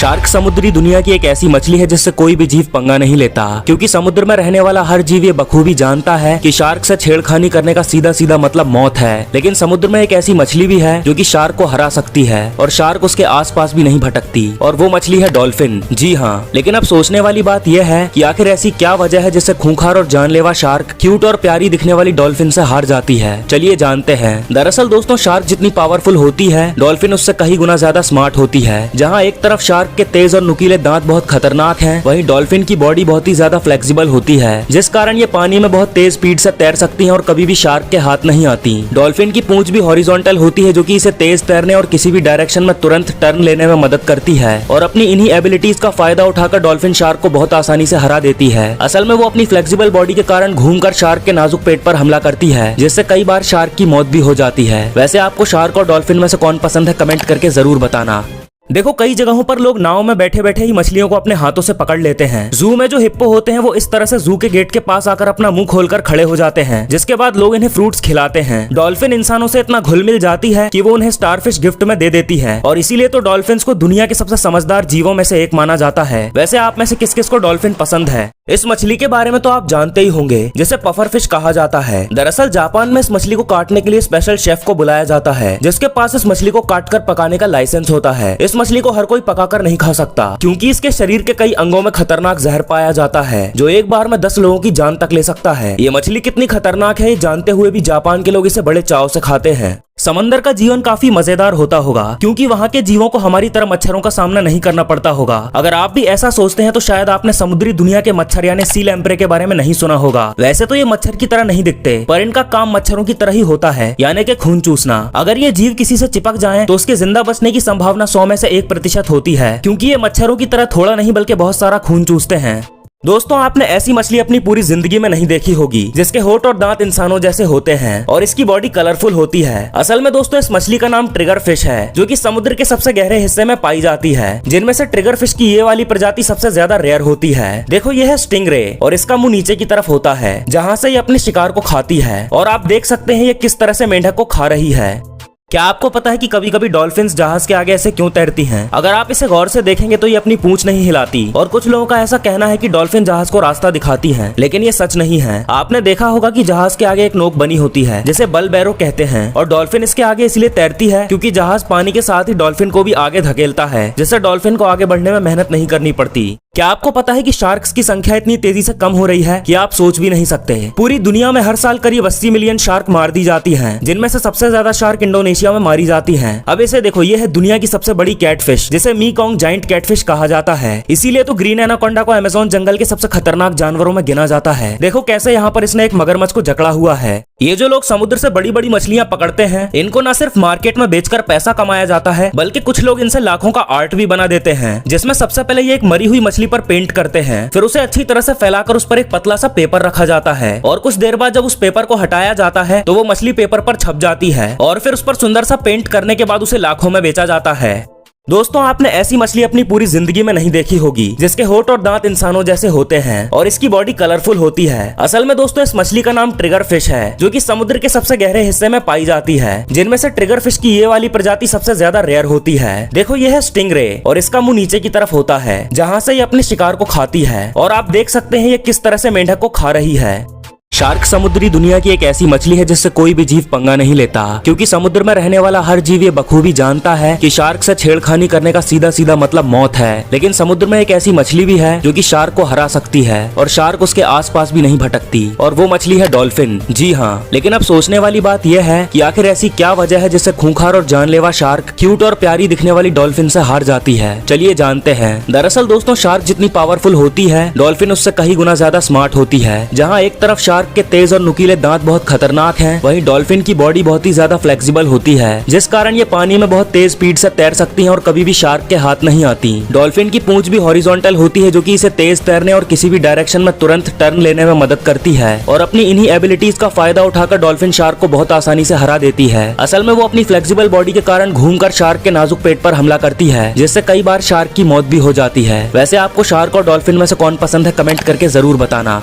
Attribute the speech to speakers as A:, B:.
A: Shark समुद्री दुनिया की एक ऐसी मछली है जिससे कोई भी जीव पंगा नहीं लेता, क्योंकि समुद्र में रहने वाला हर जीव ये बखूबी जानता है कि शार्क से छेड़खानी करने का सीधा सीधा मतलब मौत है। लेकिन समुद्र में एक ऐसी मछली भी है जो कि शार्क को हरा सकती है और शार्क उसके आसपास भी नहीं भटकती, और वो मछली है डॉल्फिन। जी हाँ, लेकिन अब सोचने वाली बात यह है कि आखिर ऐसी क्या वजह है जिससे खूंखार और जानलेवा शार्क क्यूट और प्यारी दिखने वाली डॉल्फिन से हार जाती है। चलिए जानते हैं। दरअसल दोस्तों, शार्क जितनी पावरफुल होती है, डॉल्फिन उससे कई गुना ज्यादा स्मार्ट होती है। जहाँ एक तरफ शार्क के तेज और नुकीले दांत बहुत खतरनाक हैं, वहीं डॉल्फिन की बॉडी बहुत ही ज्यादा फ्लेक्सिबल होती है, जिस कारण ये पानी में बहुत तेज स्पीड से तैर सकती हैं और कभी भी शार्क के हाथ नहीं आती। डॉल्फिन की पूंछ भी हॉरिजॉन्टल होती है, जो कि इसे तेज तैरने और किसी भी डायरेक्शन में तुरंत टर्न लेने में मदद करती है, और अपनी इन्हीं एबिलिटीज का फायदा उठाकर डॉल्फिन शार्क को बहुत आसानी से हरा देती है। असल में वो अपनी फ्लेक्सिबल बॉडी के कारण घूमकर शार्क के नाजुक पेट पर हमला करती है, जिससे कई बार शार्क की मौत भी हो जाती है। वैसे आपको शार्क और डॉल्फिन में से कौन पसंद है, कमेंट करके जरूर बताना। देखो, कई जगहों पर लोग नाव में बैठे बैठे ही मछलियों को अपने हाथों से पकड़ लेते हैं। जू में जो हिप्पो होते हैं वो इस तरह से जू के गेट के पास आकर अपना मुंह खोलकर खड़े हो जाते हैं, जिसके बाद लोग इन्हें फ्रूट्स खिलाते हैं। डॉल्फिन इंसानों से इतना घुल मिल जाती है कि वो उन्हें स्टारफिश गिफ्ट में दे देती है, और इसीलिए तो डॉल्फिन्स को दुनिया के सबसे समझदार जीवों में से एक माना जाता है। वैसे आप में से किस किस को डॉल्फिन पसंद है? इस मछली के बारे में तो आप जानते ही होंगे, जिसे पफर फिश कहा जाता है। दरअसल जापान में इस मछली को काटने के लिए स्पेशल शेफ को बुलाया जाता है, जिसके पास इस मछली को काटकर पकाने का लाइसेंस होता है। इस मछली को हर कोई पकाकर नहीं खा सकता, क्योंकि इसके शरीर के कई अंगों में खतरनाक जहर पाया जाता है, जो एक बार में 10 लोगों की जान तक ले सकता है। ये मछली कितनी खतरनाक है, ये जानते हुए भी जापान के लोग इसे बड़े चाव से खाते हैं। समंदर का जीवन काफी मजेदार होता होगा, क्योंकि वहाँ के जीवों को हमारी तरह मच्छरों का सामना नहीं करना पड़ता होगा। अगर आप भी ऐसा सोचते हैं तो शायद आपने समुद्री दुनिया के मच्छर यानी सी लैम्प्रे के बारे में नहीं सुना होगा। वैसे तो ये मच्छर की तरह नहीं दिखते, पर इनका काम मच्छरों की तरह ही होता है, यानी कि खून चूसना। अगर ये जीव किसी से चिपक जाएं, तो उसके जिंदा बचने की संभावना 100 में से 1% होती है, क्योंकि ये मच्छरों की तरह थोड़ा नहीं बल्कि बहुत सारा खून चूसते हैं। दोस्तों, आपने ऐसी मछली अपनी पूरी जिंदगी में नहीं देखी होगी जिसके होंठ और दांत इंसानों जैसे होते हैं और इसकी बॉडी कलरफुल होती है। असल में दोस्तों, इस मछली का नाम ट्रिगर फिश है, जो कि समुद्र के सबसे गहरे हिस्से में पाई जाती है, जिनमें से ट्रिगर फिश की ये वाली प्रजाति सबसे ज्यादा रेयर होती है। देखो, ये है स्टिंगरे, और इसका मुंह नीचे की तरफ होता है, जहाँ से ये अपने शिकार को खाती है, और आप देख सकते हैं ये किस तरह से मेंढक को खा रही है। क्या आपको पता है कि कभी कभी डॉल्फिन्स जहाज के आगे ऐसे क्यों तैरती हैं? अगर आप इसे गौर से देखेंगे तो ये अपनी पूंछ नहीं हिलाती, और कुछ लोगों का ऐसा कहना है कि डॉल्फिन जहाज को रास्ता दिखाती हैं, लेकिन ये सच नहीं है। आपने देखा होगा कि जहाज के आगे एक नोक बनी होती है, जिसे बल बैरो कहते हैं, और डॉल्फिन इसके आगे इसलिए तैरती है क्योंकि जहाज पानी के साथ ही डॉल्फिन को भी आगे धकेलता है, जिससे डॉल्फिन को आगे बढ़ने में मेहनत नहीं करनी पड़ती। क्या आपको पता है कि शार्क्स की संख्या इतनी तेजी से कम हो रही है कि आप सोच भी नहीं सकते। पूरी दुनिया में हर साल करीब 80 मिलियन शार्क मार दी जाती हैं, जिनमें से सबसे ज्यादा शार्क इंडोनेशिया में मारी जाती हैं। अब इसे देखो, ये है दुनिया की सबसे बड़ी कैटफिश, जिसे मीकोंग जाइंट कैटफिश कहा जाता है। इसीलिए तो ग्रीन एनाकोंडा को अमेज़न जंगल के सबसे खतरनाक जानवरों में गिना जाता है। देखो कैसे यहाँ पर इसने एक मगरमच्छ को जकड़ा हुआ है। ये जो लोग समुद्र से बड़ी बड़ी मछलियां पकड़ते हैं, इनको न सिर्फ मार्केट में बेचकर पैसा कमाया जाता है, बल्कि कुछ लोग इनसे लाखों का आर्ट भी बना देते हैं, जिसमें सबसे पहले ये एक मरी हुई मछली पर पेंट करते हैं, फिर उसे अच्छी तरह से फैलाकर उस पर एक पतला सा पेपर रखा जाता है, और कुछ देर बाद जब उस पेपर को हटाया जाता है तो वो मछली पेपर पर छप जाती है, और फिर उस पर सुंदर सा पेंट करने के बाद उसे लाखों में बेचा जाता है। दोस्तों, आपने ऐसी मछली अपनी पूरी जिंदगी में नहीं देखी होगी जिसके होंठ और दांत इंसानों जैसे होते हैं और इसकी बॉडी कलरफुल होती है। असल में दोस्तों, इस मछली का नाम ट्रिगर फिश है, जो कि समुद्र के सबसे गहरे हिस्से में पाई जाती है, जिनमें से ट्रिगर फिश की ये वाली प्रजाति सबसे ज्यादा रेयर होती है। देखो, ये है स्टिंगरे, और इसका मुंह नीचे की तरफ होता है, जहाँ से ये अपने शिकार को खाती है, और आप देख सकते हैं ये किस तरह से मेंढक को खा रही है। शार्क समुद्री दुनिया की एक ऐसी मछली है जिससे कोई भी जीव पंगा नहीं लेता, क्योंकि समुद्र में रहने वाला हर जीव ये बखूबी जानता है कि शार्क से छेड़खानी करने का सीधा सीधा मतलब मौत है। लेकिन समुद्र में एक ऐसी मछली भी है जो कि शार्क को हरा सकती है, और शार्क उसके आसपास भी नहीं भटकती, और वो मछली है डॉल्फिन। जी हाँ, लेकिन अब सोचने वाली बात यह है कि आखिर ऐसी क्या वजह है जिससे खूंखार और जानलेवा शार्क क्यूट और प्यारी दिखने वाली डॉल्फिन से हार जाती है। चलिए जानते हैं। दरअसल दोस्तों, शार्क जितनी पावरफुल होती है, डॉल्फिन उससे कई गुना ज्यादा स्मार्ट होती है। जहाँ एक तरफ शार्क के तेज और नुकीले दांत बहुत खतरनाक हैं, वहीं डॉल्फिन की बॉडी बहुत ही ज्यादा फ्लेक्सिबल होती है, जिस कारण ये पानी में बहुत तेज स्पीड से तैर सकती हैं और कभी भी शार्क के हाथ नहीं आती। डॉल्फिन की पूंछ भी हॉरिजॉन्टल होती है, जो कि इसे तेज तैरने और किसी भी डायरेक्शन में तुरंत टर्न लेने में मदद करती है, और अपनी इन्हीं एबिलिटीज का फायदा उठाकर डॉल्फिन शार्क को बहुत आसानी से हरा देती है। असल में वो अपनी फ्लेक्सिबल बॉडी के कारण घूमकर शार्क के नाजुक पेट पर हमला करती है, जिससे कई बार शार्क की मौत भी हो जाती है। वैसे आपको शार्क और डॉल्फिन में से कौन पसंद है, कमेंट करके जरूर बताना।